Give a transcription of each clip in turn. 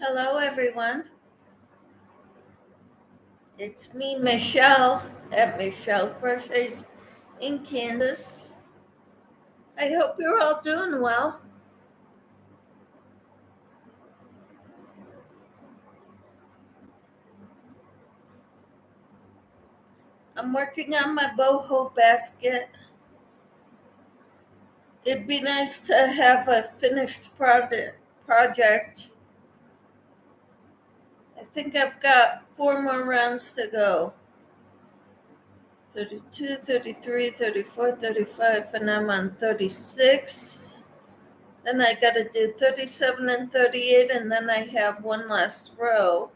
Hello, everyone. It's me, Michelle, at Michelle Crochets in Kansas. I hope you're all doing well. I'm working on my boho basket. It'd be nice to have a finished project. I think I've got 4 more rounds to go. 32, 33, 34, 35, and I'm on 36. Then I got to do 37 and 38, and then I have one last row.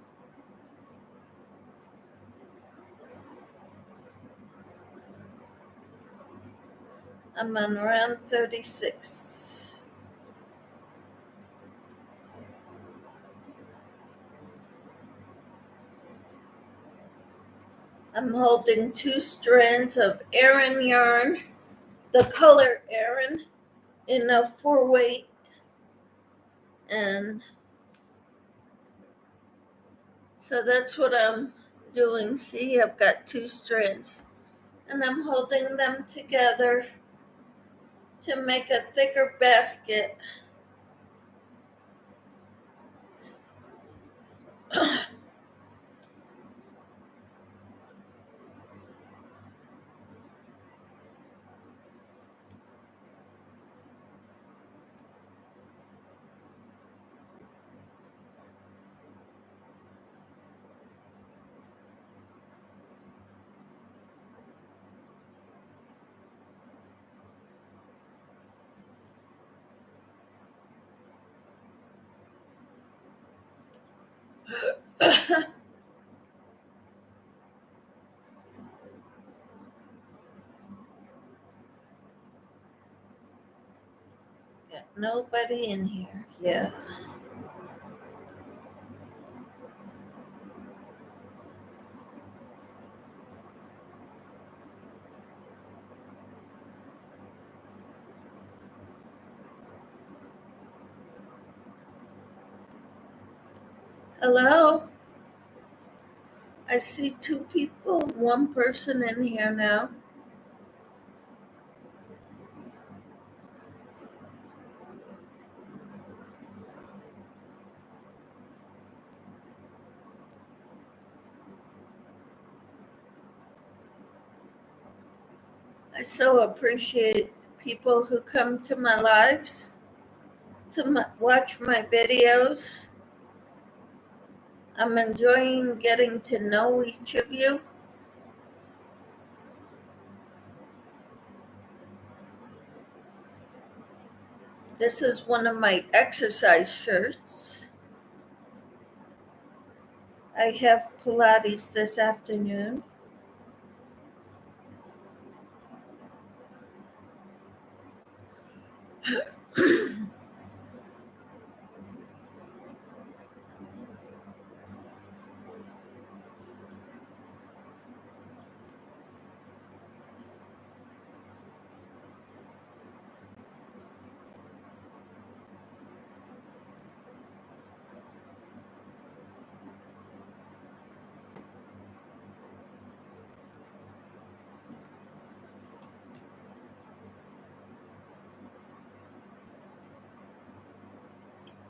I'm on round 36. I'm holding 2 strands of Aran yarn, the color Aran, in a 4-weight, and so that's what I'm doing. See, I've got 2 strands, and I'm holding them together to make a thicker basket. Got nobody in here. Yeah. Hello. I see 2 people, 1 person in here now. I so appreciate people who come to my lives to watch my videos. I'm enjoying getting to know each of you. This is one of my exercise shirts. I have Pilates this afternoon.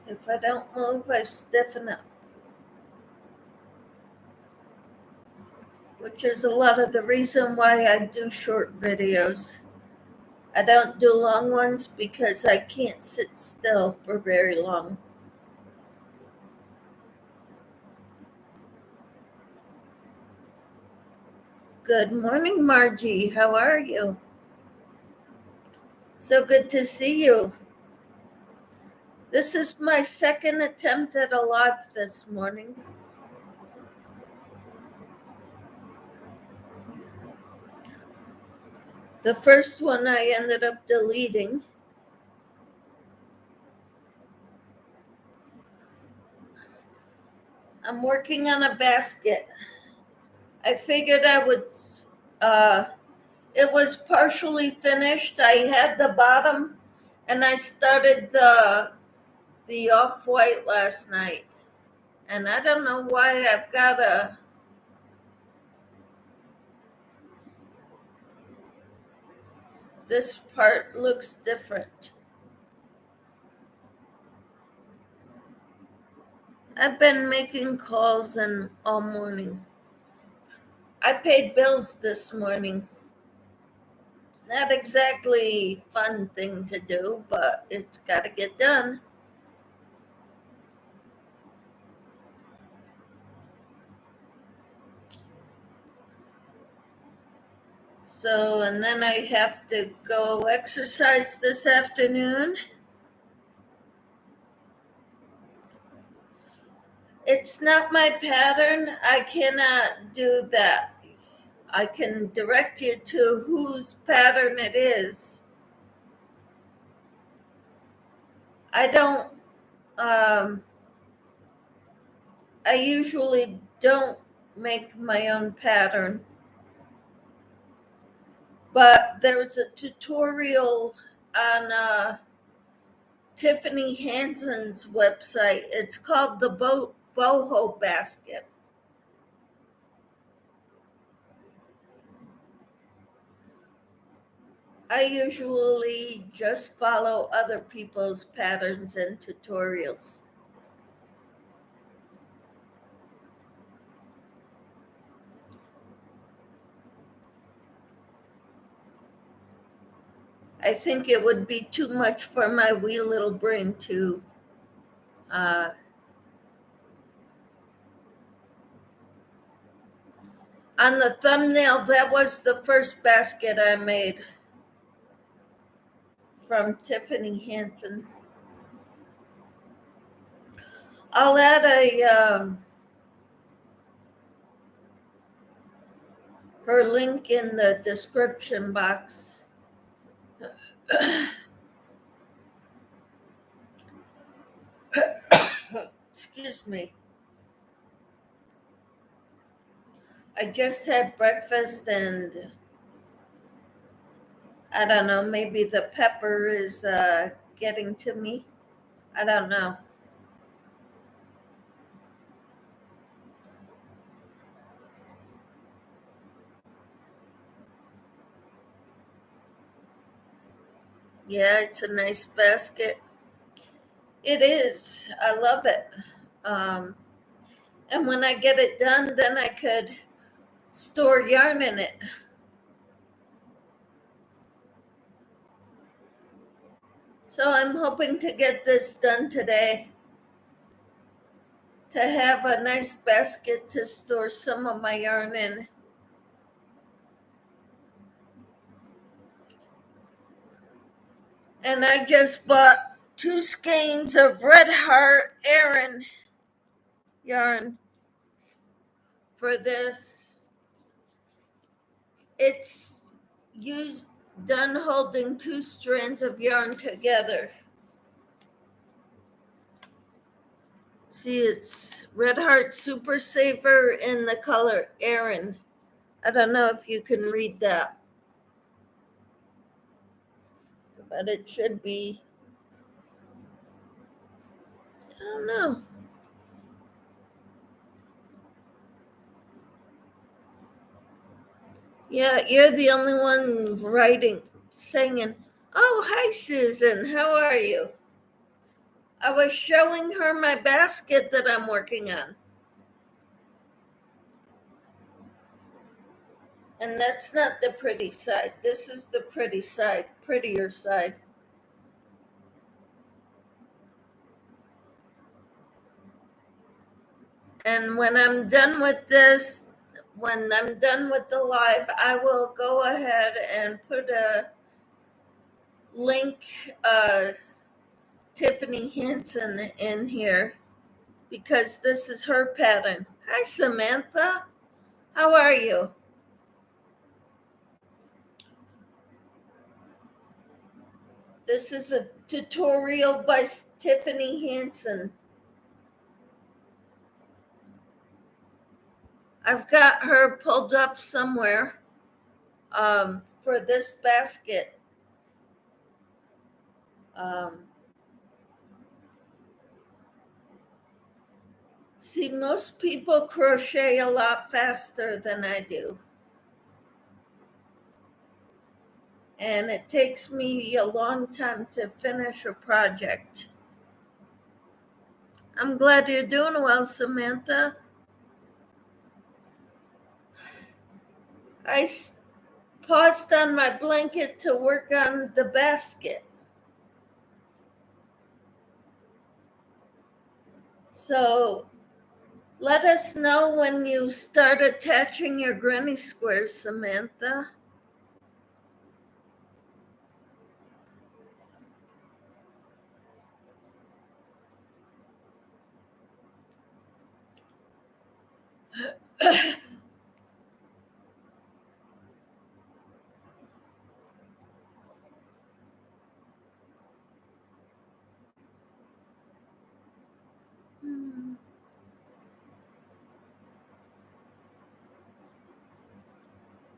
If I don't move, I stiffen up, which is a lot of the reason why I do short videos. I don't do long ones because I can't sit still for very long. Good morning, Margie. How are you? So good to see you. This is my second attempt at a live this morning. The first one I ended up deleting. I'm working on a basket. I figured I would, it was partially finished. I had the bottom and I started the off-white last night. And I don't know why I've got this part looks different. I've been making calls and all morning. I paid bills this morning. Not exactly fun thing to do, but it's got to get done. So, and then I have to go exercise this afternoon. It's not my pattern. I cannot do that. I can direct you to whose pattern it is. I don't, um, I usually don't make my own pattern, but there's a tutorial on Tiffany Hanson's website. It's called the boho basket. I usually just follow other people's patterns and tutorials. I think it would be too much for my wee little brain to. Uh, on the thumbnail, that was the first basket I made from Tiffany Hanson. I'll add her link in the description box. Excuse me. I just had breakfast and I don't know, maybe the pepper is getting to me. I don't know. Yeah, it's a nice basket. It is. I love it. Um, and when I get it done, then I could store yarn in it. So I'm hoping to get this done today to have a nice basket to store some of my yarn in. And I just bought 2 skeins of Red Heart Aran yarn for this. It's used done holding 2 strands of yarn together. See, it's Red Heart Super Saver in the color Aran. I don't know if you can read that, but it should be. I don't know. Yeah, you're the only one writing, singing. Oh, hi, Susan. How are you? I was showing her my basket that I'm working on. And that's not the pretty side. This is the pretty side, prettier side. And when I'm done with this, when I'm done with the live, I will go ahead and put a link, Tiffany Hanson in here because this is her pattern. Hi, Samantha. How are you? This is a tutorial by Tiffany Hanson. I've got her pulled up somewhere for this basket. Um, See, most people crochet a lot faster than I do. And it takes me a long time to finish a project. I'm glad you're doing well, Samantha. I paused on my blanket to work on the basket. So let us know when you start attaching your granny squares, Samantha.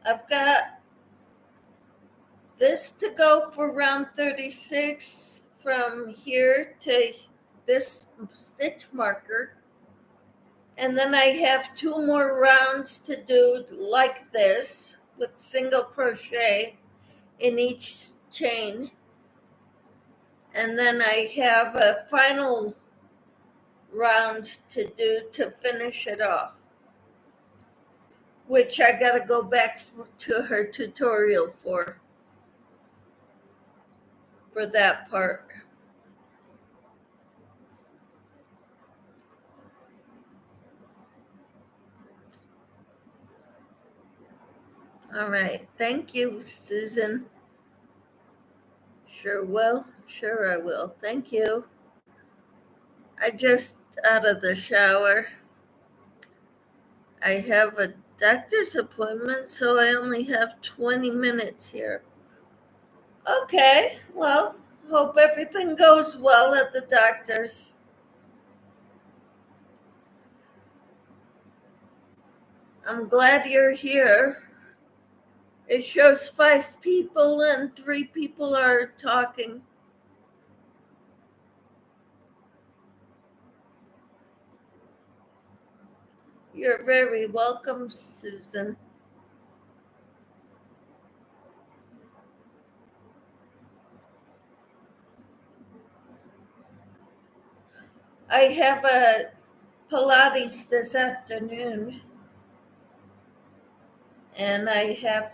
I've got this to go for round 36 from here to this stitch marker. And then I have 2 more rounds to do like this with single crochet in each chain. And then I have a final round to do to finish it off, which I got to go back to her tutorial for that part. All right. Thank you, Susan. Sure will. Sure I will. Thank you. I just out of the shower. I have a doctor's appointment, so I only have 20 minutes here. Okay, well, hope everything goes well at the doctor's. I'm glad you're here. It shows 5 people and 3 people are talking. You're very welcome, Susan. I have a Pilates this afternoon, and I have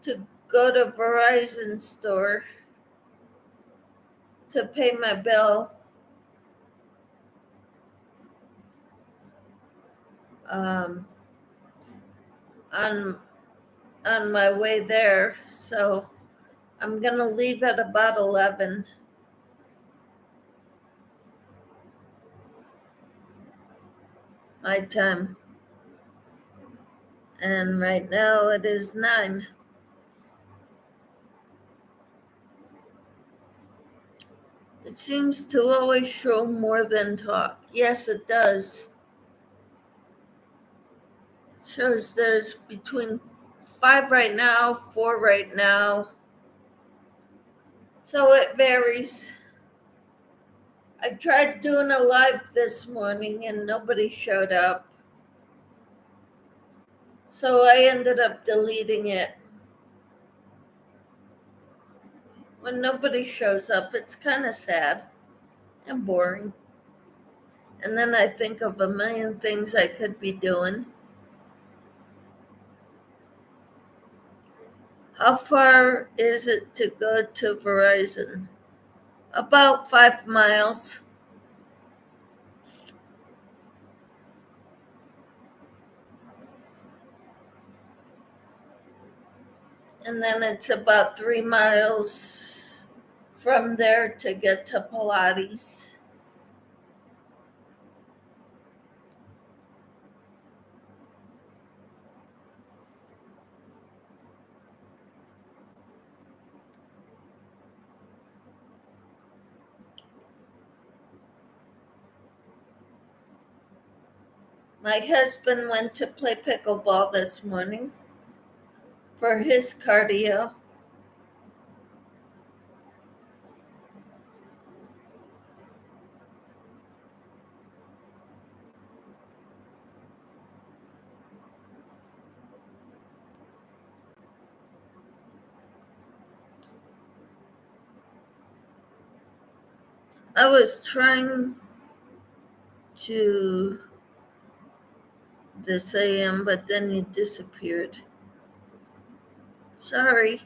to go to Verizon store to pay my bill. Um, on my way there, so I'm gonna leave at about 11 my time, and right now it is 9. It seems to always show more than talk. Yes, it does. Shows there's between 5 right now, 4 right now, so it varies. I tried doing a live this morning and nobody showed up, so I ended up deleting it. When nobody shows up, it's kind of sad and boring. And then I think of a million things I could be doing. How far is it to go to Verizon? About 5 miles. And then it's about 3 miles from there to get to Pilates. My husband went to play pickleball this morning for his cardio. I was trying to this AM, but then you disappeared. Sorry.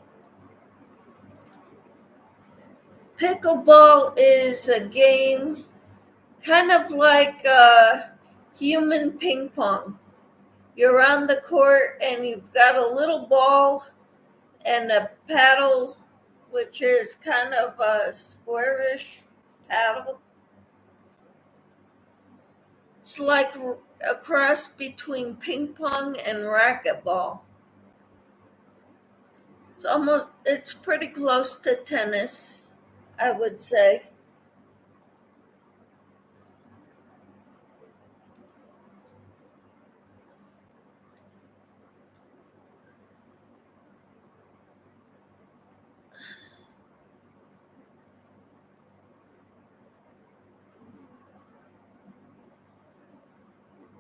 Pickleball is a game kind of like human ping pong. You're on the court and you've got a little ball and a paddle, which is kind of a squarish paddle. It's like a cross between ping pong and racquetball. It's pretty close to tennis, I would say.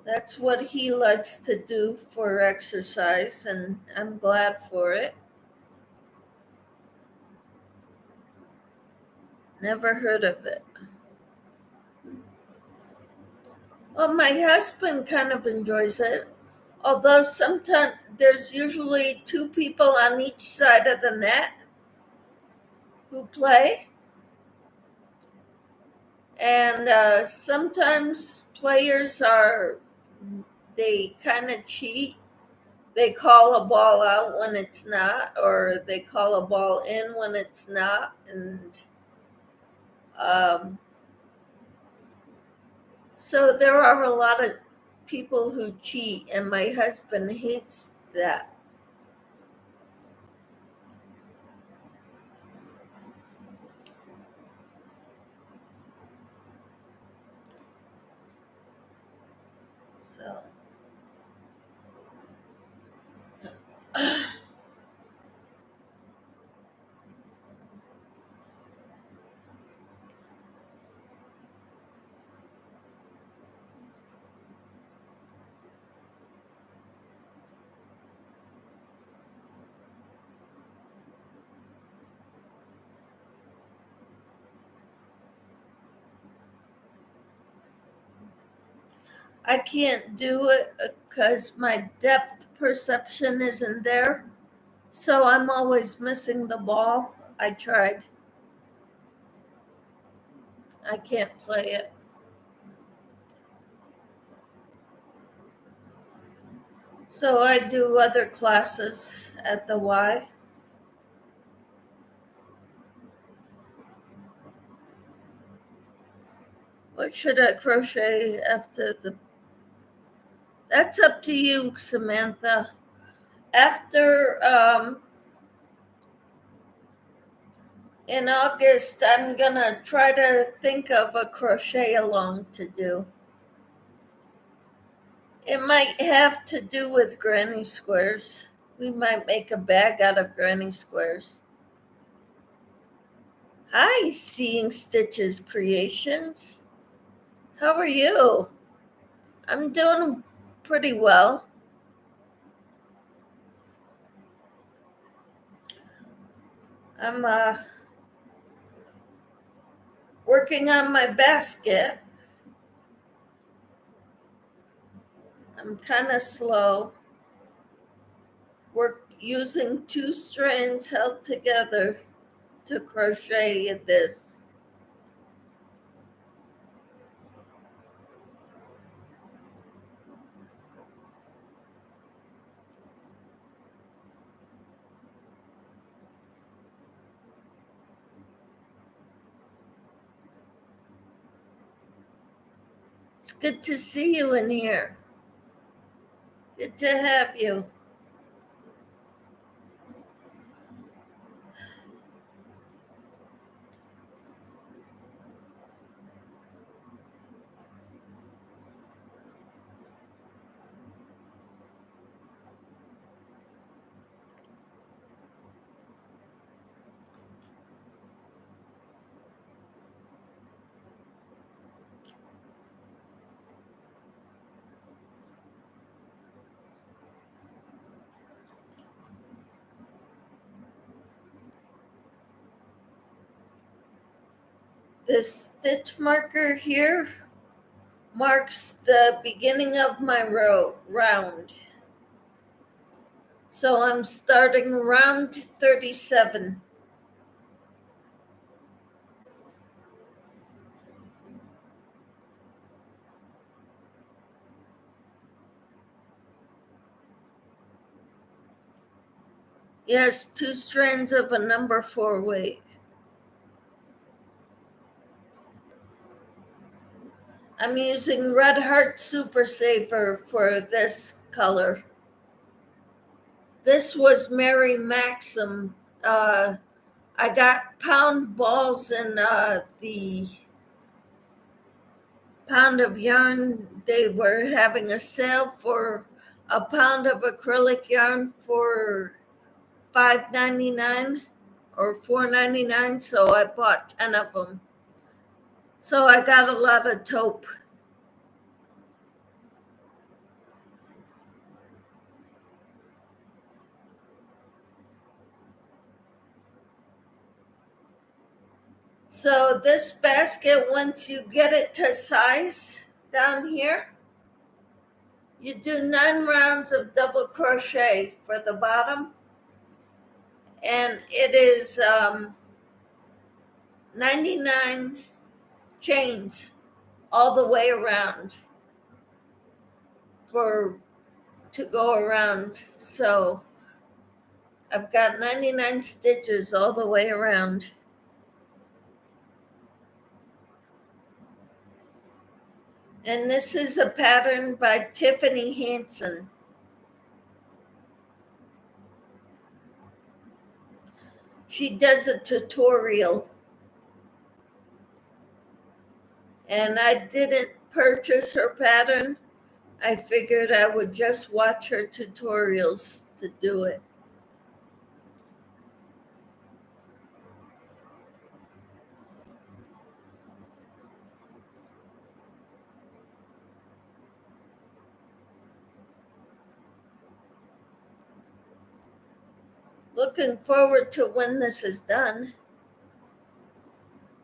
That's what he likes to do for exercise, and I'm glad for it. Never heard of it. Well, my husband kind of enjoys it, although sometimes there's usually two people on each side of the net who play, and sometimes players they kind of cheat. They call a ball out when it's not, or they call a ball in when it's not, and um, so there are a lot of people who cheat, and my husband hates that. So I can't do it because my depth perception isn't there. So I'm always missing the ball. I tried. I can't play it. So I do other classes at the Y. What should I crochet after the? That's up to you, Samantha. After in August, I'm gonna try to think of a crochet along to do. It might have to do with granny squares. We might make a bag out of granny squares. Hi, Seeing Stitches Creations. How are you? I'm doing pretty well. I'm working on my basket. I'm kind of slow. Work using two strands held together to crochet this. It's good to see you in here. Good to have you. This stitch marker here marks the beginning of my round. So I'm starting round 37. Yes, 2 strands of a number 4 weight. I'm using Red Heart Super Saver for this color. This was Mary Maxim. I got pound balls in the Pound of Yarn. They were having a sale for a pound of acrylic yarn for $5.99 or $4.99, so I bought 10 of them. So I got a lot of taupe. So this basket, once you get it to size down here, you do 9 rounds of double crochet for the bottom, and it is 99 chains all the way around for to go around. So I've got 99 stitches all the way around. And this is a pattern by Tiffany Hansen. She does a tutorial. And I didn't purchase her pattern. I figured I would just watch her tutorials to do it. Looking forward to when this is done,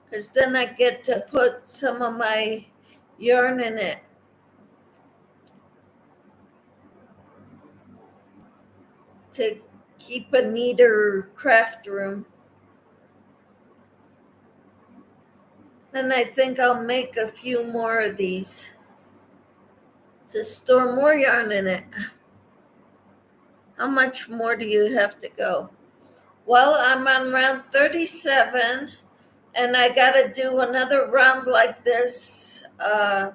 because then I get to put some of my yarn in it. To keep a neater craft room. Then I think I'll make a few more of these to store more yarn in it. How much more do you have to go? Well, I'm on round 37, and I got to do another round like this, a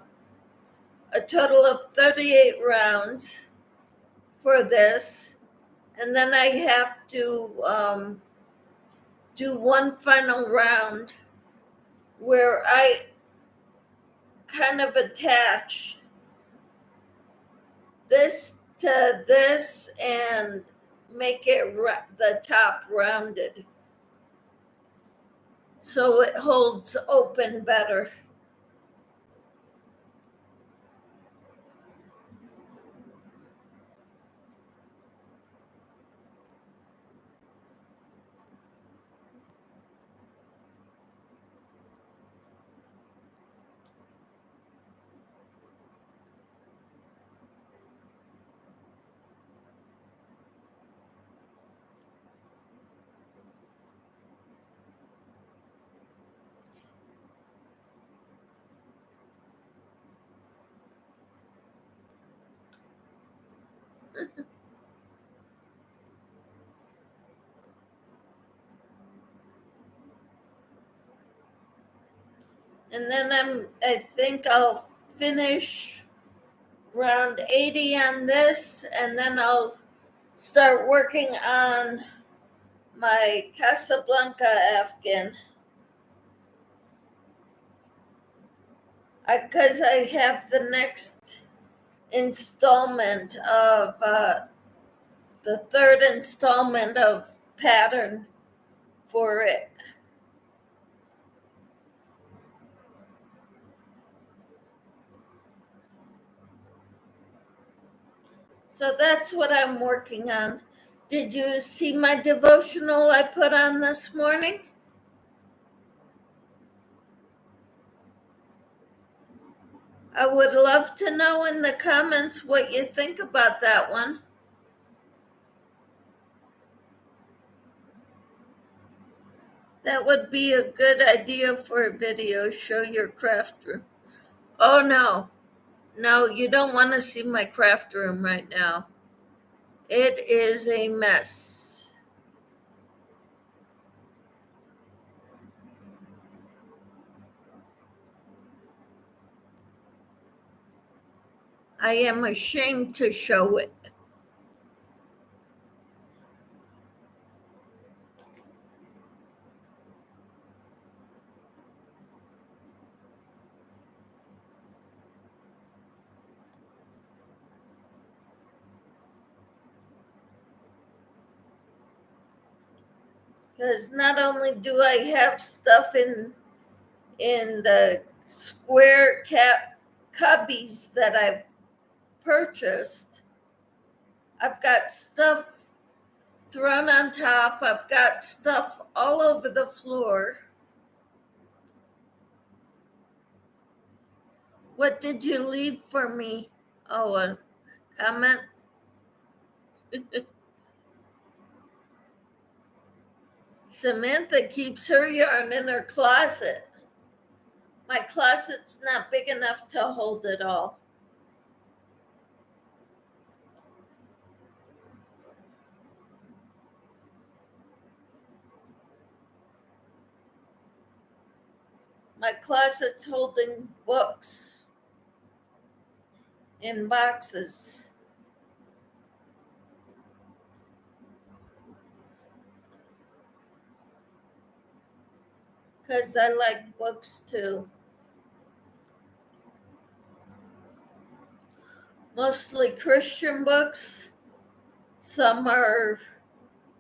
total of 38 rounds for this. And then I have to do one final round where I kind of attach this to this and make it the top rounded so it holds open better. And then I think I'll finish round 80 on this, and then I'll start working on my Casablanca Afghan. Because I have the next installment of the third installment of pattern for it. So that's what I'm working on. Did you see my devotional I put on this morning? I would love to know in the comments what you think about that one. That would be a good idea for a video. Show your craft room. Oh no, no, you don't want to see my craft room right now. It is a mess. I am ashamed to show it. Because not only do I have stuff in the square cap cubbies that I've purchased, I've got stuff thrown on top. I've got stuff all over the floor. What did you leave for me? Oh, a comment. Samantha keeps her yarn in her closet. My closet's not big enough to hold it all. My closet's holding books in boxes. Because I like books too. Mostly Christian books. Some are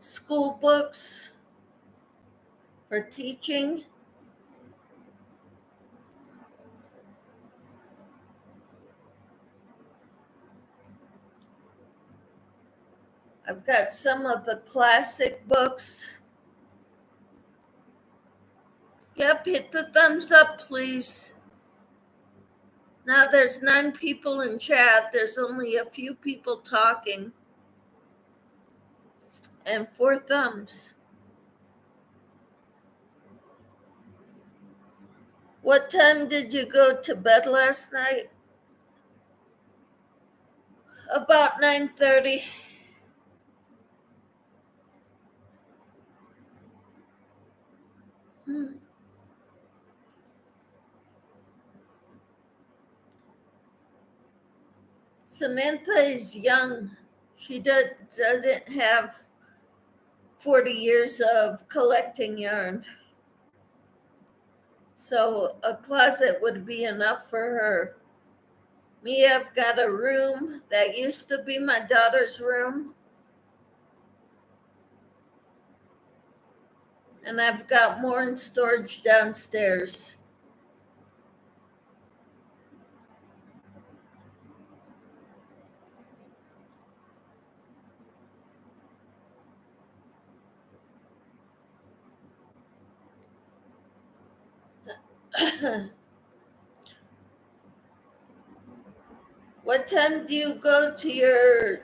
school books for teaching. I've got some of the classic books. Yep, hit the thumbs up, please. Now there's 9 people in chat. There's only a few people talking. And 4 thumbs. What time did you go to bed last night? About 9:30. Samantha is young. She doesn't have 40 years of collecting yarn. So a closet would be enough for her. Me, I've got a room that used to be my daughter's room. And I've got more in storage downstairs. What time do you go to your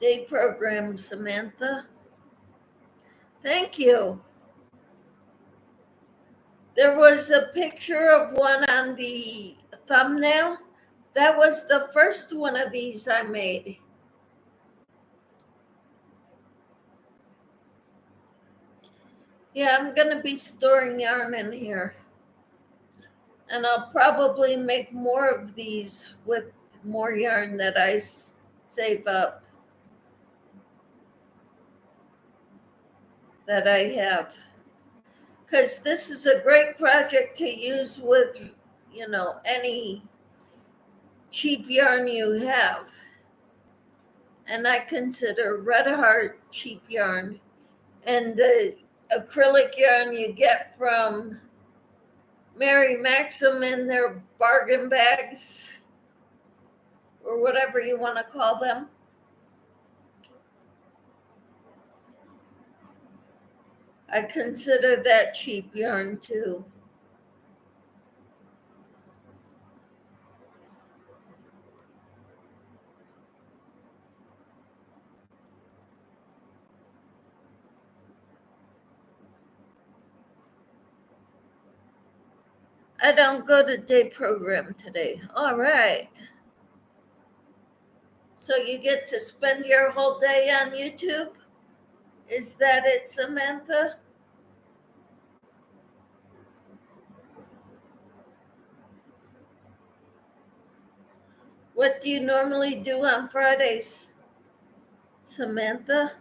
day program, Samantha? Thank you. There was a picture of one on the thumbnail. That was the first one of these I made. Yeah, I'm going to be storing yarn in here. And I'll probably make more of these with more yarn that I save up, that I have. Because this is a great project to use with, any cheap yarn you have. And I consider Red Heart cheap yarn. And the acrylic yarn you get from Mary Maxim in their bargain bags, or whatever you want to call them. I consider that cheap yarn too. I don't go to day program today. All right. So you get to spend your whole day on YouTube? Is that it, Samantha? What do you normally do on Fridays, Samantha?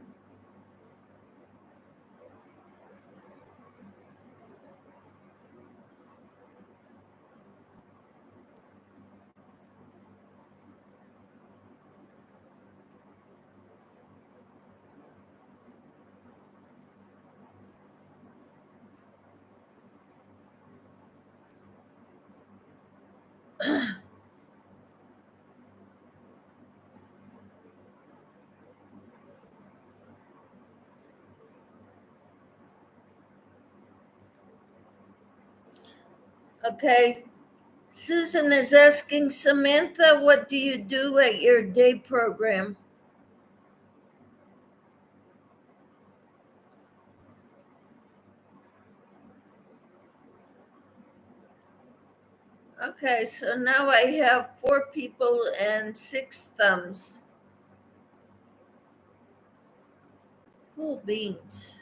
Okay. Susan is asking Samantha, what do you do at your day program? Okay, so now I have 4 people and 6 thumbs. Cool beans.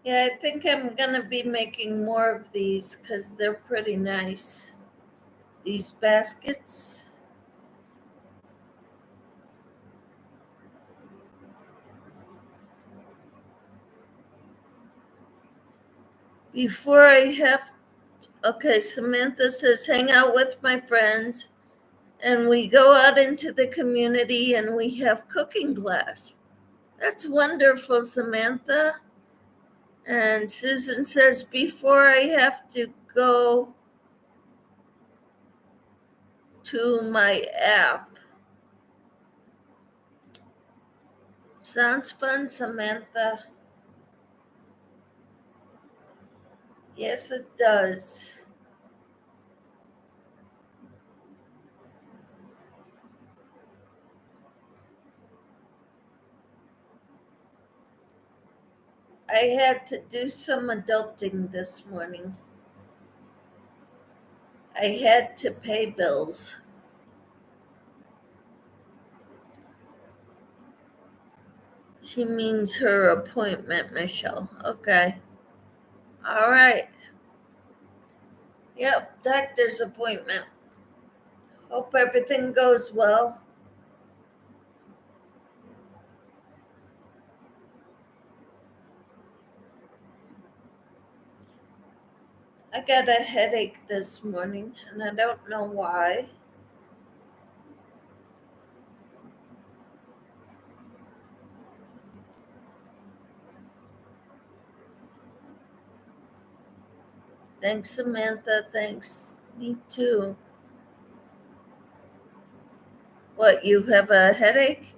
Yeah, I think I'm gonna be making more of these because they're pretty nice. These baskets. Before I have, okay, Samantha says, hang out with my friends, and we go out into the community and we have cooking class. That's wonderful, Samantha. And Susan says, before I have to go to my app. Sounds fun, Samantha. Yes, it does. I had to do some adulting this morning. I had to pay bills. She means her appointment, Michelle. Okay. All right. Yep, doctor's appointment. Hope everything goes well. I got a headache this morning, and I don't know why. Thanks, Samantha. Thanks. Me too. What, you have a headache?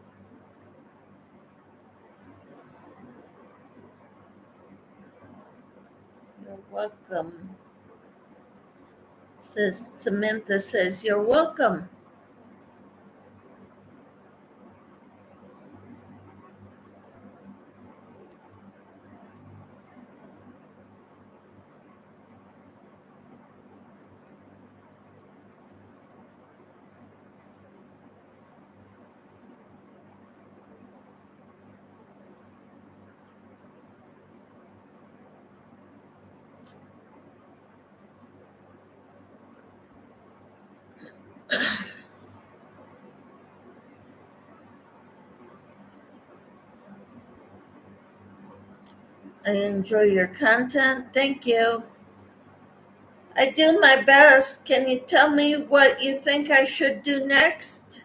You're welcome. Says Samantha says, you're welcome. I enjoy your content. Thank you. I do my best. Can you tell me what you think I should do next?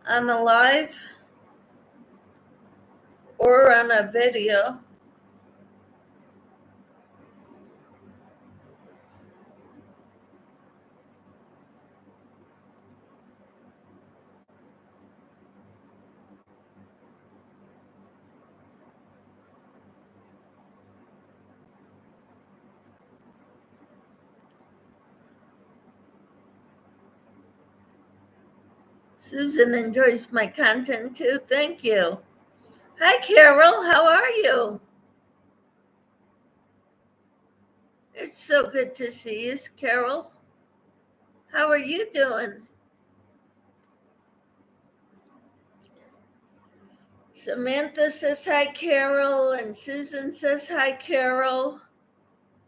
On a live or on a video? Susan enjoys my content too. Thank you. Hi, Carol. How are you? It's so good to see you, Carol. How are you doing? Samantha says hi, Carol, and Susan says hi, Carol.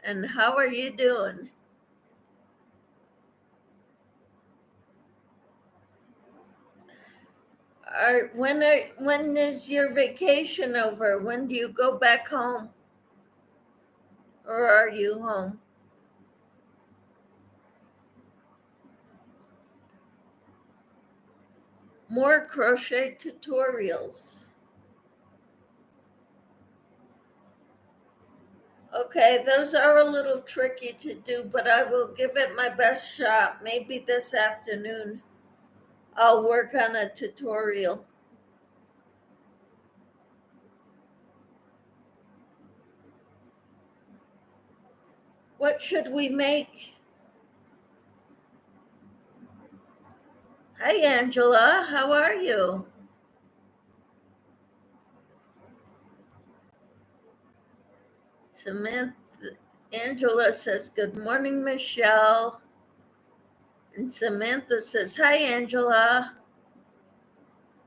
And how are you doing? When is your vacation over? When do you go back home? Or are you home? More crochet tutorials. Okay, those are a little tricky to do, but I will give it my best shot. Maybe this afternoon I'll work on a tutorial. What should we make? Hi, Angela. How are you? Samantha. Angela says, "Good morning, Michelle." And Samantha says, "Hi, Angela."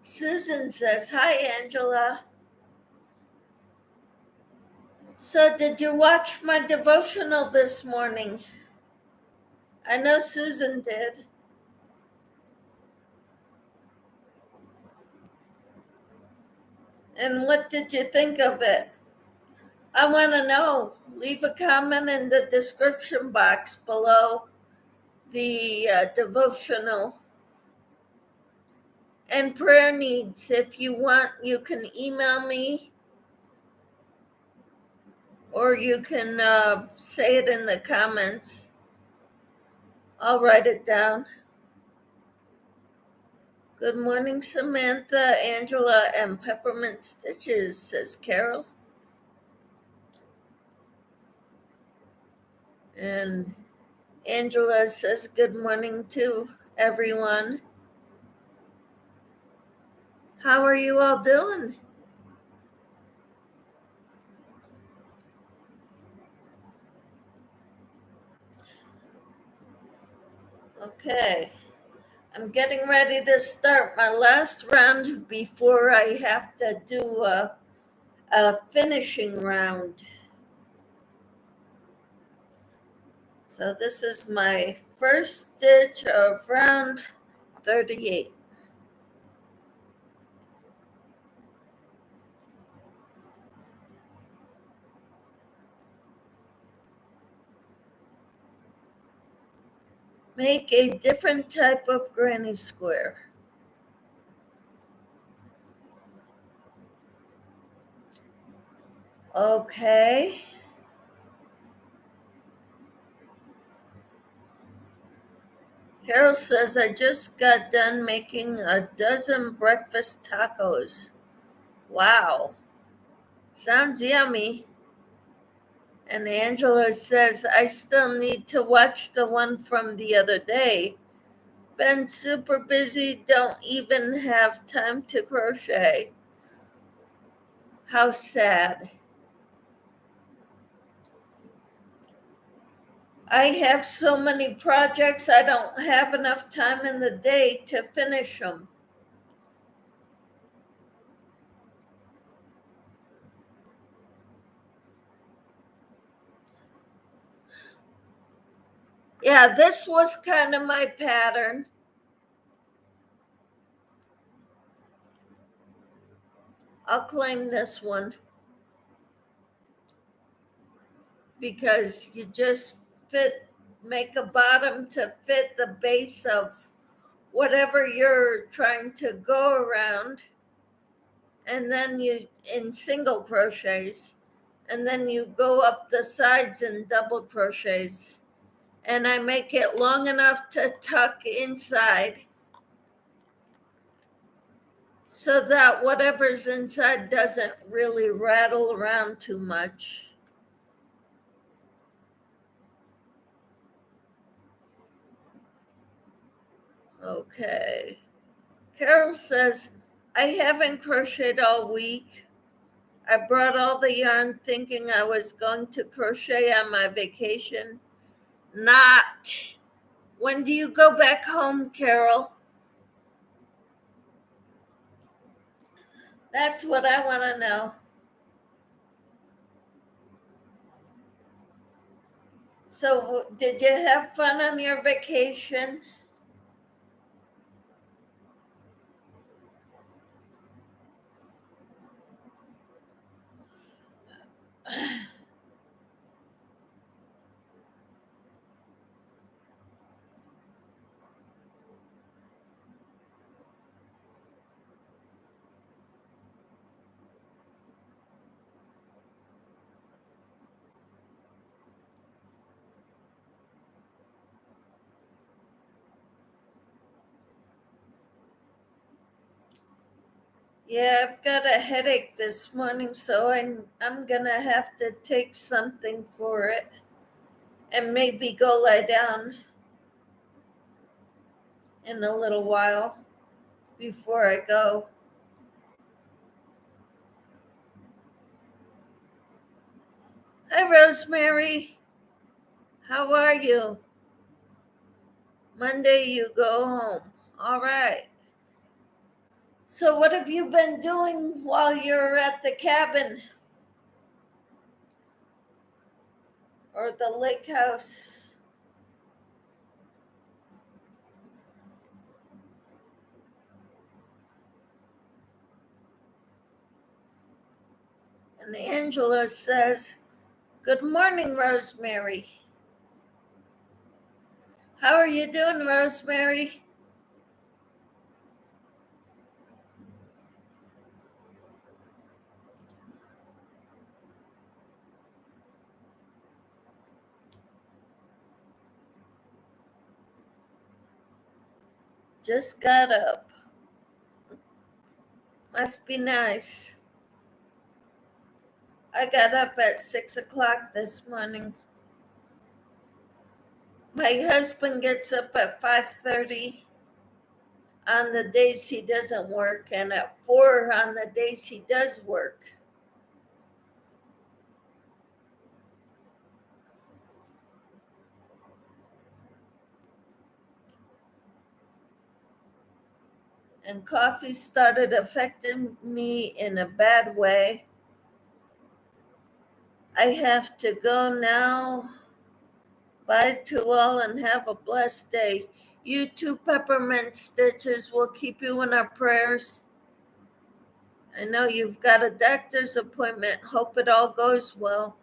Susan says, "Hi, Angela." So, did you watch my devotional this morning? I know Susan did. And what did you think of it? I want to know. Leave a comment in the description box below the devotional. And prayer needs. If you want, you can email me or you can say it in the comments. I'll write it down. Good morning, Samantha, Angela, and Peppermint Stitches, says Carol. And Angela says good morning to everyone. How are you all doing? Okay. I'm getting ready to start my last round before I have to do a finishing round. So this is my first stitch of round 38. Make a different type of granny square. Okay. Carol says, I just got done making a dozen breakfast tacos. Wow. Sounds yummy. And Angela says, I still need to watch the one from the other day. Been super busy, don't even have time to crochet. How sad. I have so many projects, I don't have enough time in the day to finish them. Yeah, this was kind of my pattern. I'll claim this one because you just make a bottom to fit the base of whatever you're trying to go around, and then you in single crochets, and then you go up the sides in double crochets, and I make it long enough to tuck inside so that whatever's inside doesn't really rattle around too much. Okay. Carol says, I haven't crocheted all week. I brought all the yarn thinking I was going to crochet on my vacation. Not. When do you go back home, Carol? That's what I want to know. So, did you have fun on your vacation? Yeah, I've got a headache this morning, so I'm gonna have to take something for it and maybe go lie down in a little while before I go. Hi, Rosemary. How are you? Monday, you go home. All right. So, what have you been doing while you're at the cabin or the lake house? And Angela says, good morning, Rosemary. How are you doing, Rosemary? Just got up. Must be nice. I got up at 6 o'clock this morning. My husband gets up at 5:30 on the days he doesn't work, and at 4 on the days he does work. And coffee started affecting me in a bad way. I have to go now. Bye to all and have a blessed day. You too, Peppermint Stitches. We'll keep you in our prayers. I know you've got a doctor's appointment. Hope it all goes well.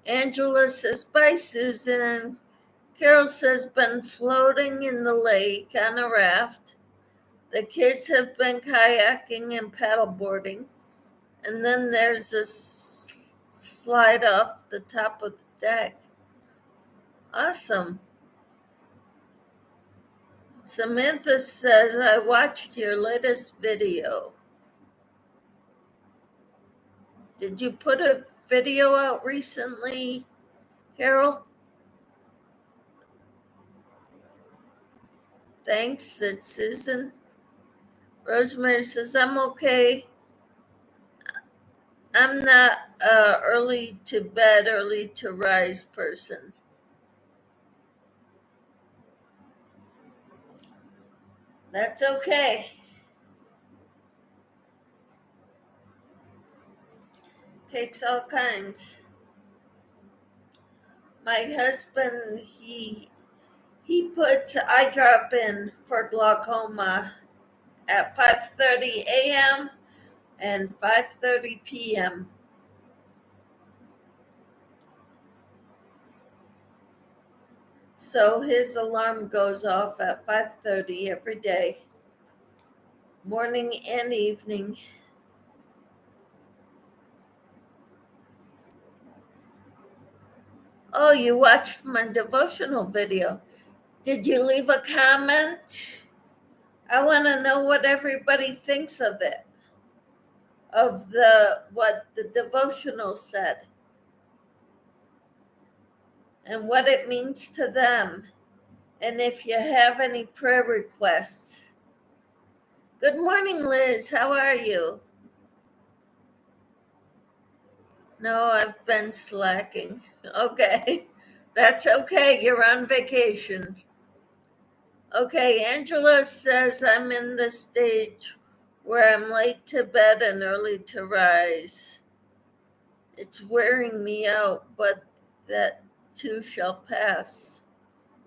Angela says, bye, Susan. Carol says, been floating in the lake on a raft. The kids have been kayaking and paddleboarding. And then there's a slide off the top of the deck. Awesome. Samantha says, I watched your latest video. Did you put a video out recently, Carol? Thanks, said Susan. Rosemary says, I'm okay. I'm not early to bed, early to rise person. That's okay. Takes all kinds. My husband, he puts eye drop in for glaucoma at 5:30 a.m. and 5:30 p.m. So his alarm goes off at 5:30 every day, morning and evening. Oh, you watched my devotional video. Did you leave a comment? I want to know what everybody thinks of it, of the what the devotional said, and what it means to them, and if you have any prayer requests. Good morning, Liz. How are you? No, I've been slacking. Okay, that's okay. You're on vacation. Okay, Angela says I'm in the stage where I'm late to bed and early to rise. It's wearing me out, but that too shall pass.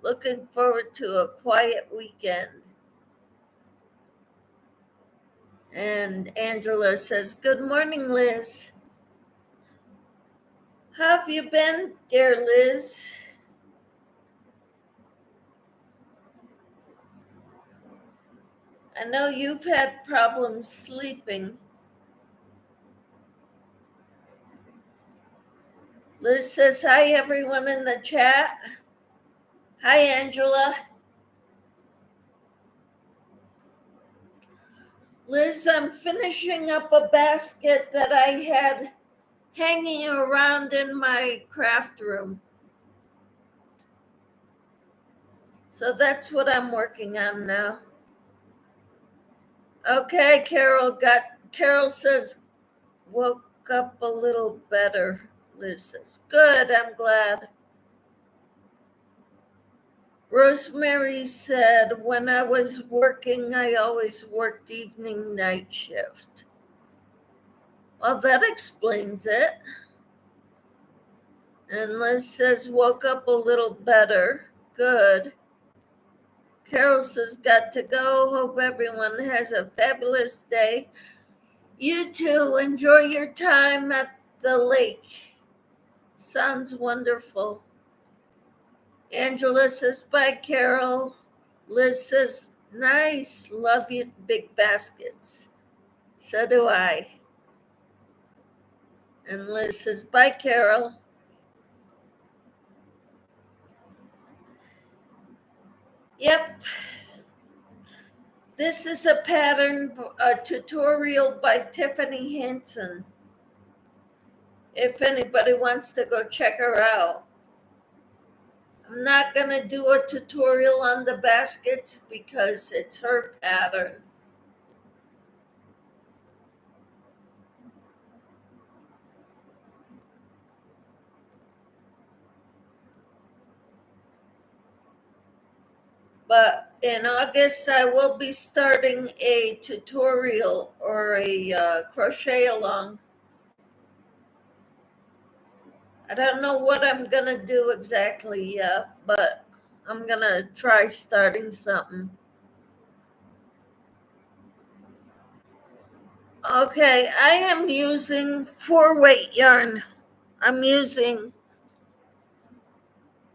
Looking forward to a quiet weekend. And Angela says, good morning, Liz. How have you been, dear Liz? I know you've had problems sleeping. Liz says, hi, everyone in the chat. Hi, Angela. Liz, I'm finishing up a basket that I had hanging around in my craft room. So that's what I'm working on now. Okay, Carol says, woke up a little better. Liz says, good, I'm glad. Rosemary said, when I was working, I always worked evening night shift. Well, that explains it. And Liz says, woke up a little better. Good. Carol says, got to go. Hope everyone has a fabulous day. You too. Enjoy your time at the lake. Sounds wonderful. Angela says, bye, Carol. Liz says, nice. Love you, big baskets. So do I. And Liz says, bye, Carol. Yep. This is a pattern, a tutorial by Tiffany Hansen. If anybody wants to go check her out. I'm not going to do a tutorial on the baskets because it's her pattern. But in August, I will be starting a tutorial or a crochet along. I don't know what I'm going to do exactly yet, but I'm going to try starting something. Okay, I am using 4-weight yarn. I'm using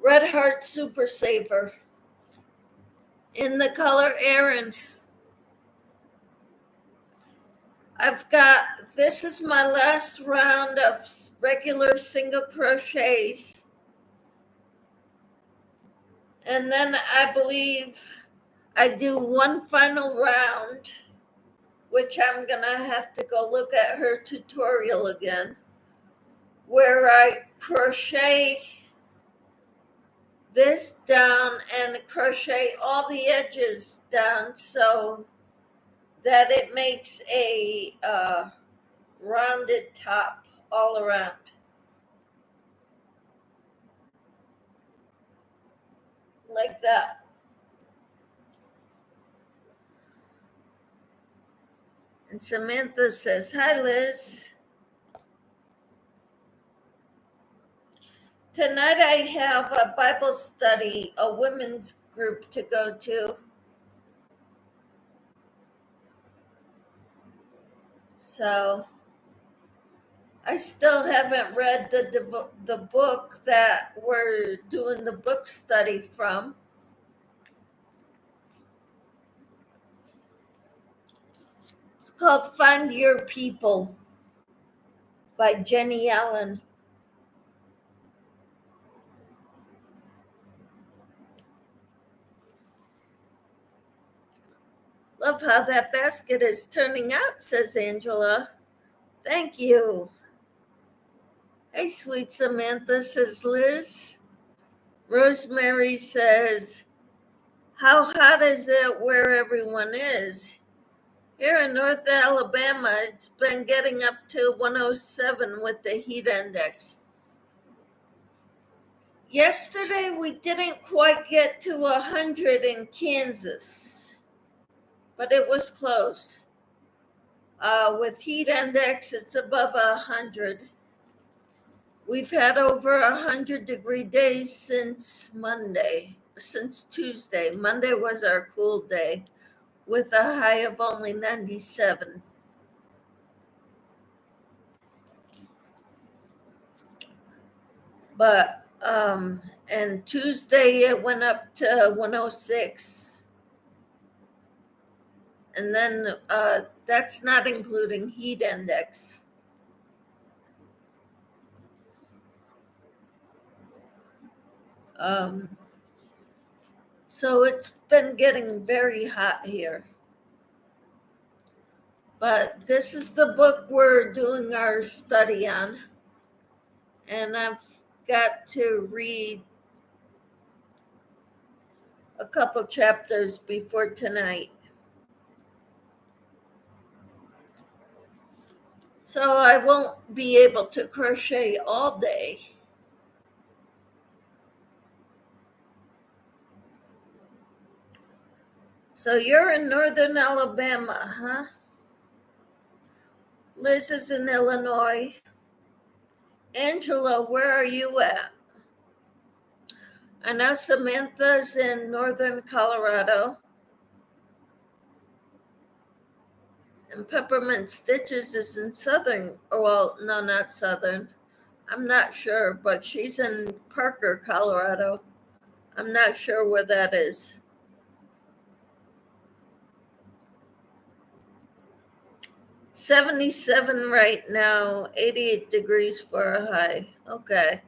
Red Heart Super Saver in the color Aran. This is my last round of regular single crochets. And then I believe I do one final round, which I'm going to have to go look at her tutorial again, where I crochet this down and crochet all the edges down so that it makes a rounded top all around. Like that. And Samantha says, hi, Liz. Tonight I have a Bible study, a women's group to go to. So I still haven't read the book that we're doing the book study from. It's called Find Your People by Jenny Allen. Love how that basket is turning out, says Angela. Thank you. Hey, sweet Samantha, says Liz. Rosemary says, how hot is it where everyone is? Here in North Alabama, it's been getting up to 107 with the heat index. Yesterday, we didn't quite get to 100 in Kansas, but it was close. With heat index, it's above 100. We've had over 100-degree days since Tuesday. Monday was our cool day with a high of only 97. But, and Tuesday it went up to 106. And then that's not including heat index. So it's been getting very hot here. But this is the book we're doing our study on. And I've got to read a couple chapters before tonight. So I won't be able to crochet all day. So you're in northern Alabama, huh? Liz is in Illinois. Angela, where are you at? I know Samantha's in northern Colorado. And Peppermint Stitches is in southern, well, no, not southern. I'm not sure, but she's in Parker, Colorado. I'm not sure where that is. 77 right now, 88 degrees for a high. Okay.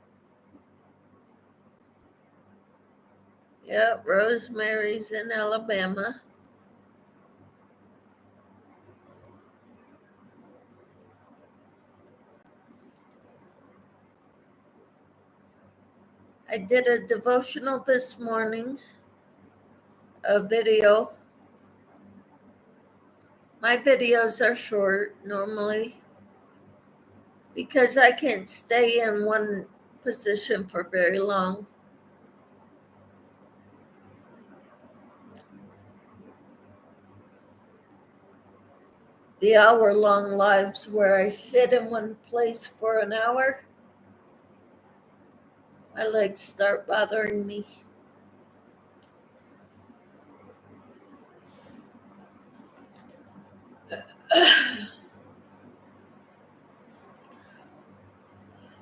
Yeah, Rosemary's in Alabama. I did a devotional this morning, a video. My videos are short normally because I can't stay in one position for very long. The hour-long lives where I sit in one place for an hour, my legs start bothering me.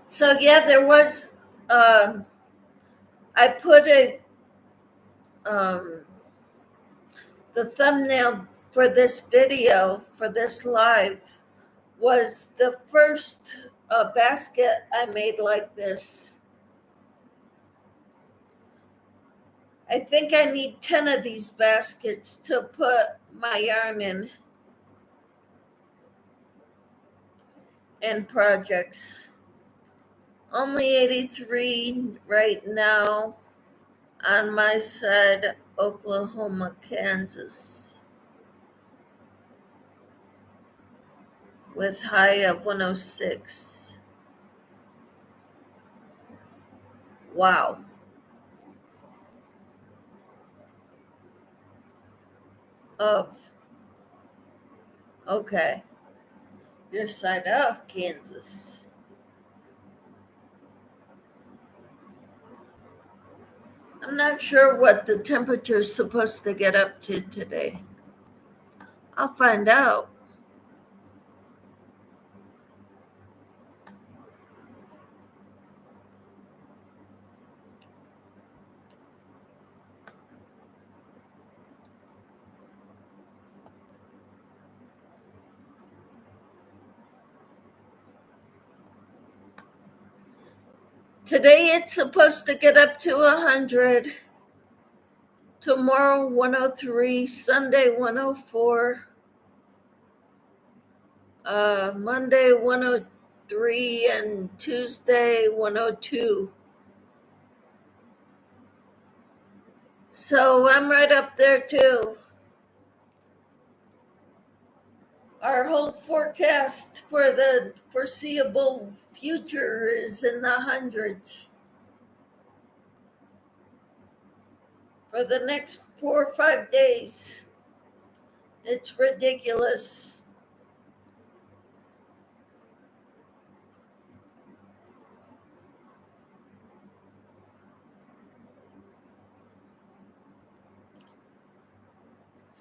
So yeah, there was, I put the thumbnail for this video, for this live, was the first basket I made like this. I think I need 10 of these baskets to put my yarn in projects. Only 83 right now on my side, Oklahoma, Kansas, with high of 106. Wow. Okay, your side of Kansas. I'm not sure what the temperature is supposed to get up to today. I'll find out. Today it's supposed to get up to 100. Tomorrow 103. Sunday 104. Monday 103 and Tuesday 102. So I'm right up there too. Our whole forecast for the foreseeable future is in the hundreds for the next 4 or 5 days. It's ridiculous.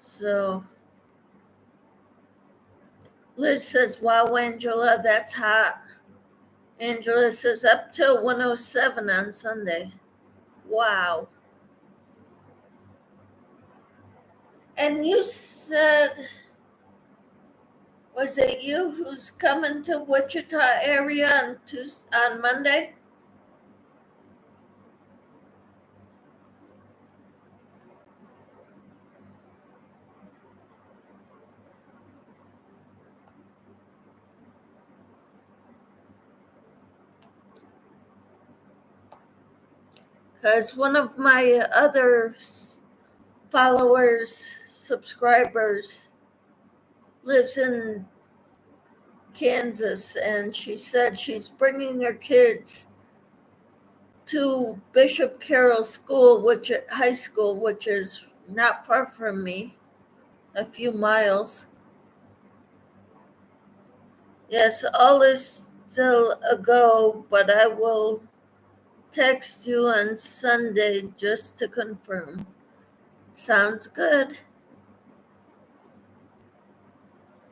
So Liz says, wow, Angela, that's hot. Angela says up till 107 on Sunday. Wow. And you said, was it you who's coming to Wichita area on Monday? Because one of my other followers, subscribers, lives in Kansas, and she said she's bringing her kids to Bishop Carroll High School, which is not far from me, a few miles. Yes, all is still a go, but I will text you on Sunday just to confirm. Sounds good.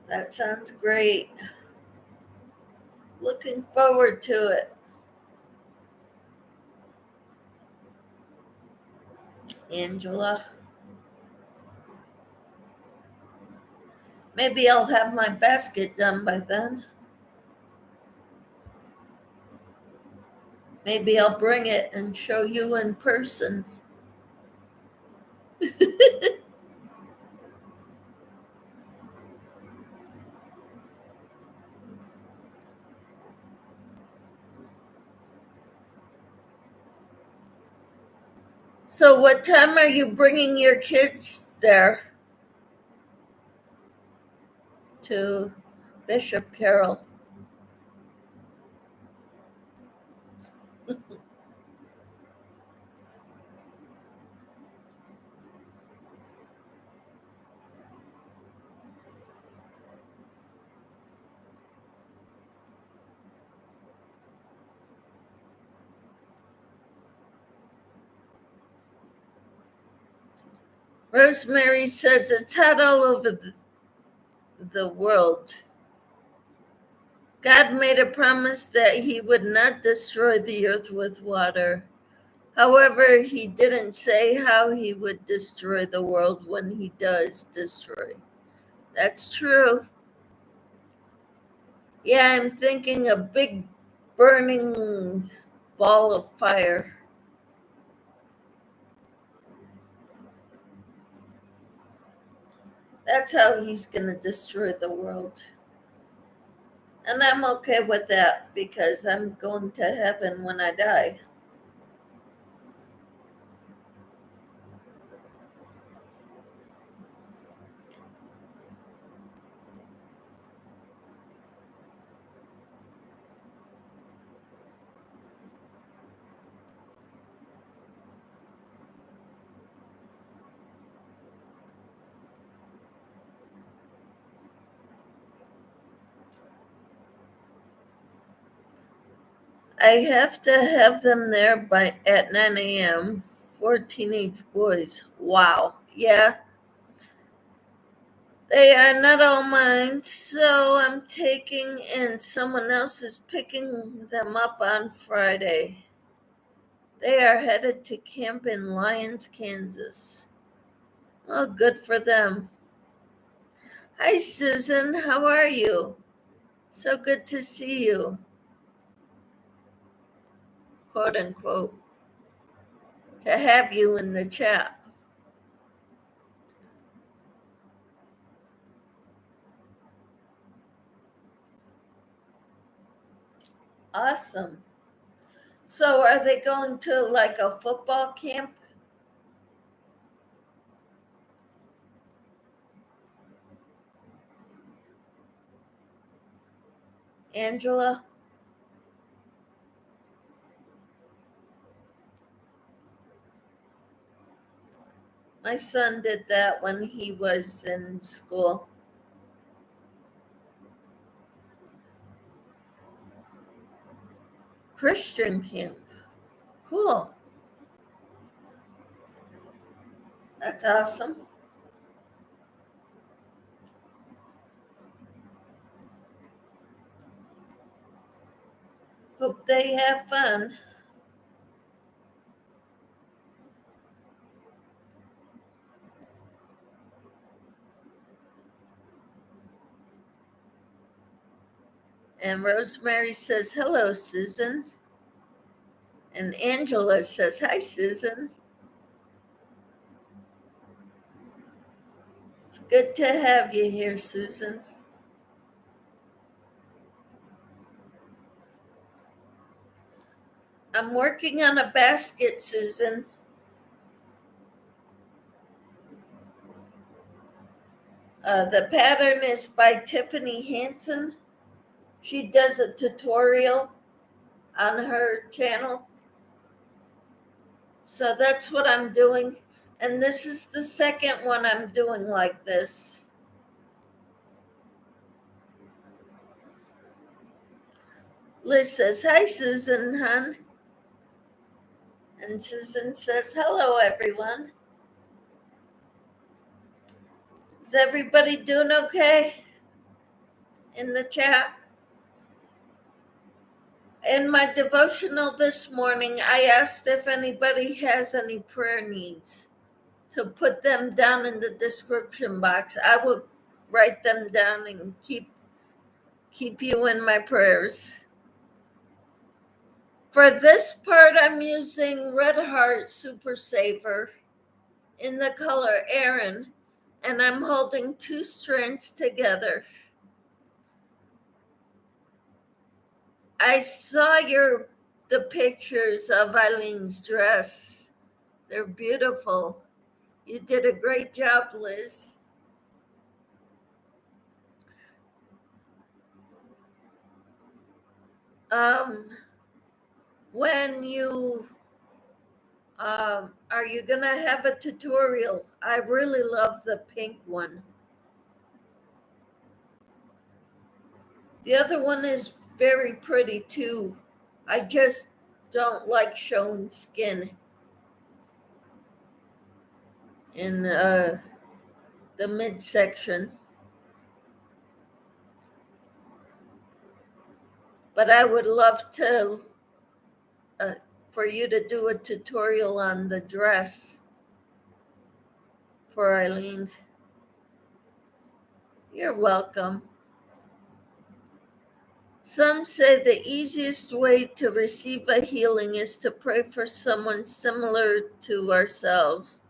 That sounds great. Looking forward to it. Angela. Maybe I'll have my basket done by then. Maybe I'll bring it and show you in person. So, what time are you bringing your kids there to Bishop Carroll? Rosemary says it's hot all over the world. God made a promise that he would not destroy the earth with water. However, he didn't say how he would destroy the world when he does destroy. That's true. Yeah, I'm thinking a big burning ball of fire. That's how he's going to destroy the world. And I'm okay with that because I'm going to heaven when I die. I have to have them there at 9 a.m. 4 teenage boys. Wow. Yeah, they are not all mine, so I'm taking and someone else is picking them up on Friday. They are headed to camp in Lyons, Kansas. Oh, good for them. Hi, Susan. How are you? So good to see you. quote unquote, to have you in the chat. Awesome. So are they going to like a football camp? Angela? My son did that when he was in school. Christian camp. Cool. That's awesome. Hope they have fun. And Rosemary says, hello, Susan. And Angela says, hi, Susan. It's good to have you here, Susan. I'm working on a basket, Susan. The pattern is by Tiffany Hansen. She does a tutorial on her channel. So that's what I'm doing. And this is the second one I'm doing like this. Liz says, hi, Susan, hon. And Susan says, hello, everyone. Is everybody doing okay in the chat? In my devotional this morning, I asked if anybody has any prayer needs to put them down in the description box. I will write them down and keep you in my prayers. For this part, I'm using Red Heart Super Saver in the color Aaron, and I'm holding 2 strands together. I saw the pictures of Eileen's dress. They're beautiful. You did a great job, Liz. When you are you gonna have a tutorial? I really love the pink one. The other one is very pretty too. I just don't like showing skin in the midsection. But I would love to for you to do a tutorial on the dress for Eileen. You're welcome. Some say the easiest way to receive a healing is to pray for someone similar to ourselves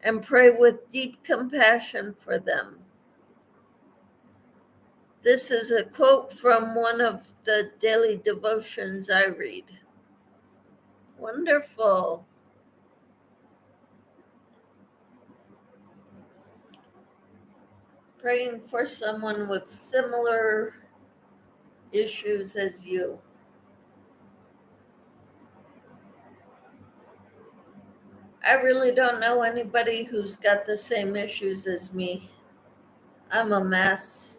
and pray with deep compassion for them. This is a quote from one of the daily devotions I read. Wonderful. Praying for someone with similar issues as you. I really don't know anybody who's got the same issues as me. I'm a mess.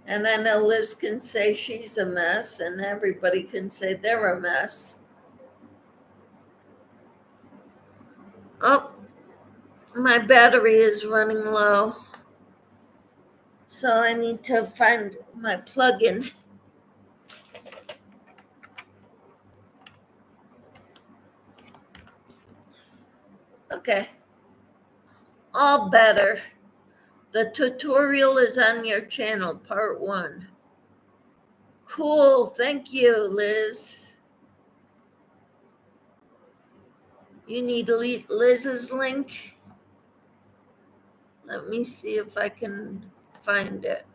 And I know Liz can say she's a mess, and everybody can say they're a mess. Oh, my battery is running low. So I need to find my plug-in. Okay. All better. The tutorial is on your channel, part 1. Cool. Thank you, Liz. You need Liz's link? Let me see if I can find it.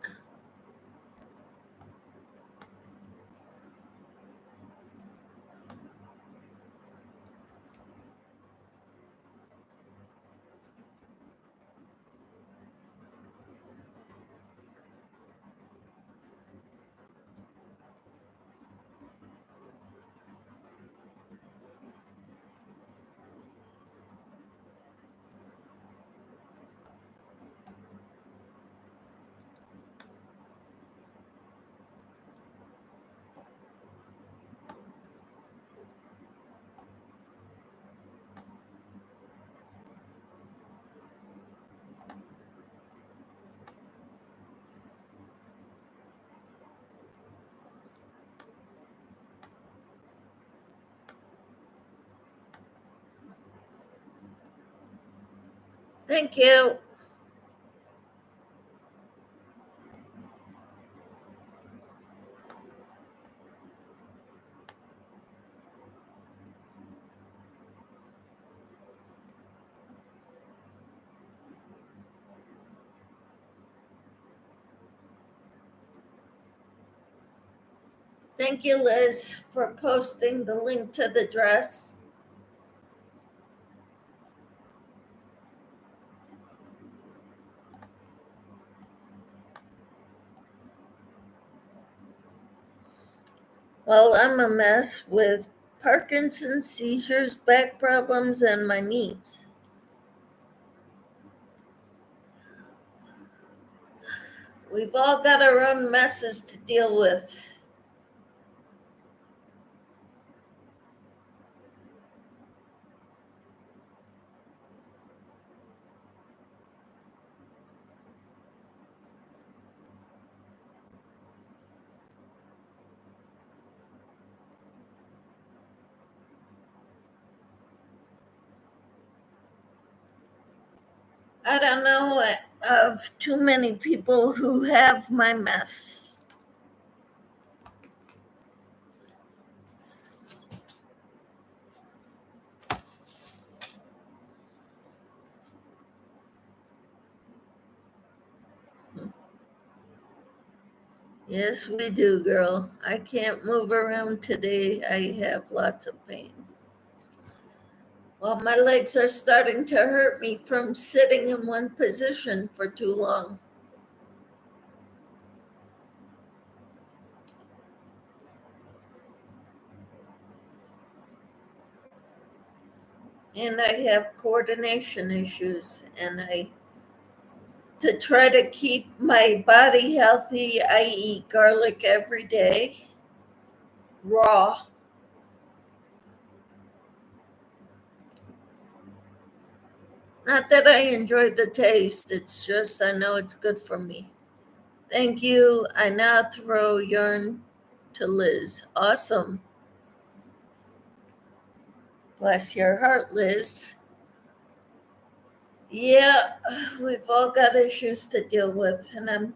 Thank you. Thank you, Liz, for posting the link to the dress. Well, I'm a mess with Parkinson's, seizures, back problems, and my knees. We've all got our own messes to deal with. I don't know of too many people who have my mess. Yes, we do, girl. I can't move around today. I have lots of pain. Well, my legs are starting to hurt me from sitting in one position for too long. And I have coordination issues. And to try to keep my body healthy, I eat garlic every day, raw. Not that I enjoy the taste, it's just I know it's good for me. Thank you. I now throw yarn to Liz. Awesome. Bless your heart, Liz. Yeah, we've all got issues to deal with, and I'm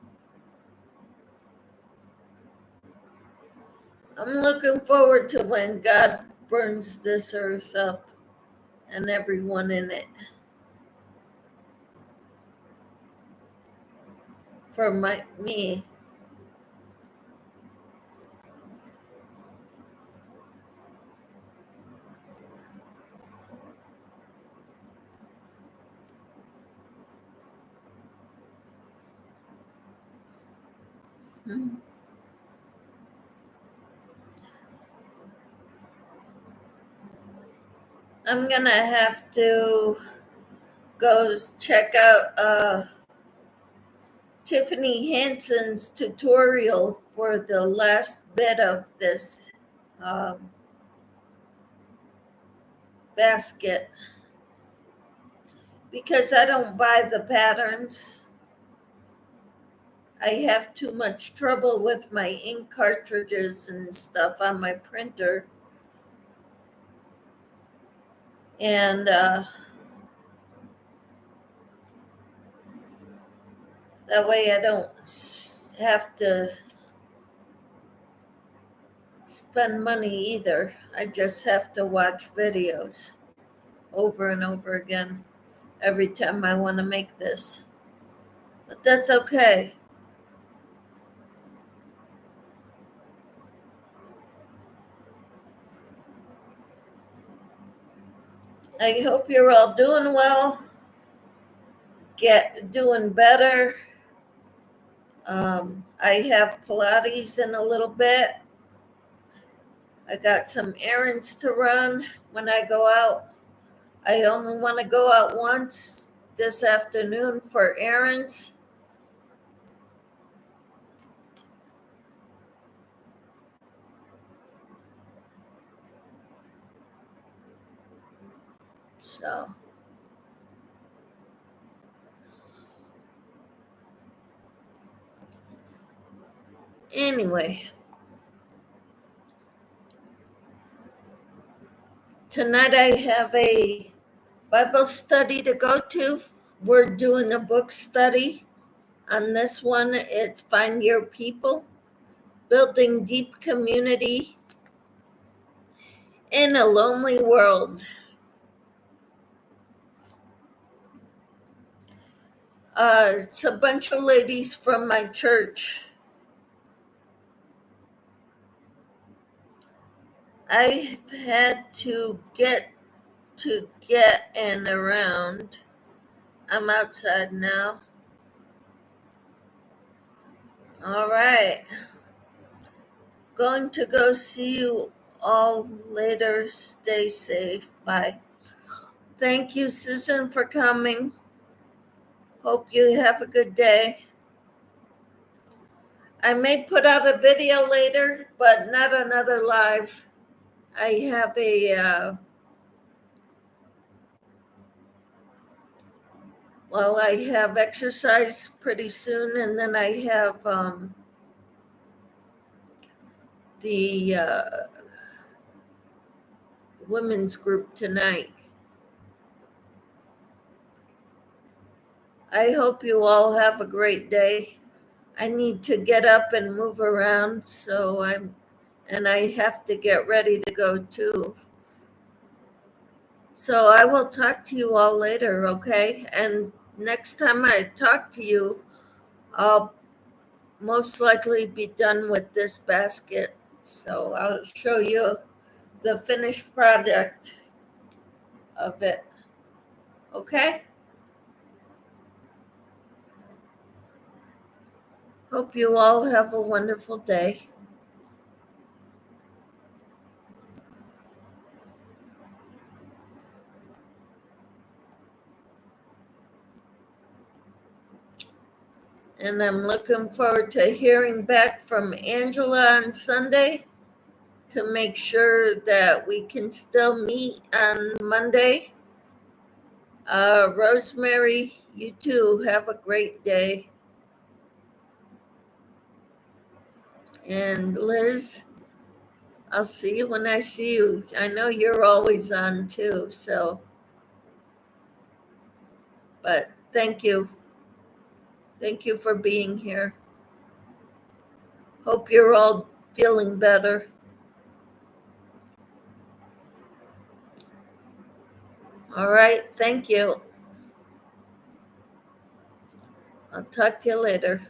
looking forward to when God burns this earth up and everyone in it for me. Hmm. I'm gonna have to go check out Tiffany Hanson's tutorial for the last bit of this um, basket because I don't buy the patterns. I have too much trouble with my ink cartridges and stuff on my printer. And that way I don't have to spend money either. I just have to watch videos over and over again every time I want to make this. But that's okay. I hope you're all doing well, doing better. I have Pilates in a little bit. I got some errands to run when I go out. I only want to go out once this afternoon for errands. So, anyway, tonight I have a Bible study to go to. We're doing a book study. On this one, it's Find Your People, Building Deep Community in a Lonely World. It's a bunch of ladies from my church. I've had to get and around. I'm outside now. All right. Going to go see you all later. Stay safe. Bye. Thank you, Susan, for coming. Hope you have a good day. I may put out a video later, but not another live. I have I have exercise pretty soon, and then I have the women's group tonight. I hope you all have a great day. I need to get up and move around, and I have to get ready to go too. So I will talk to you all later, okay? And next time I talk to you, I'll most likely be done with this basket. So I'll show you the finished product of it. Okay? Hope you all have a wonderful day. And I'm looking forward to hearing back from Angela on Sunday to make sure that we can still meet on Monday. Rosemary, you too. Have a great day. And Liz, I'll see you when I see you. I know you're always on too, so, but thank you. Thank you for being here. Hope you're all feeling better. All right, thank you. I'll talk to you later.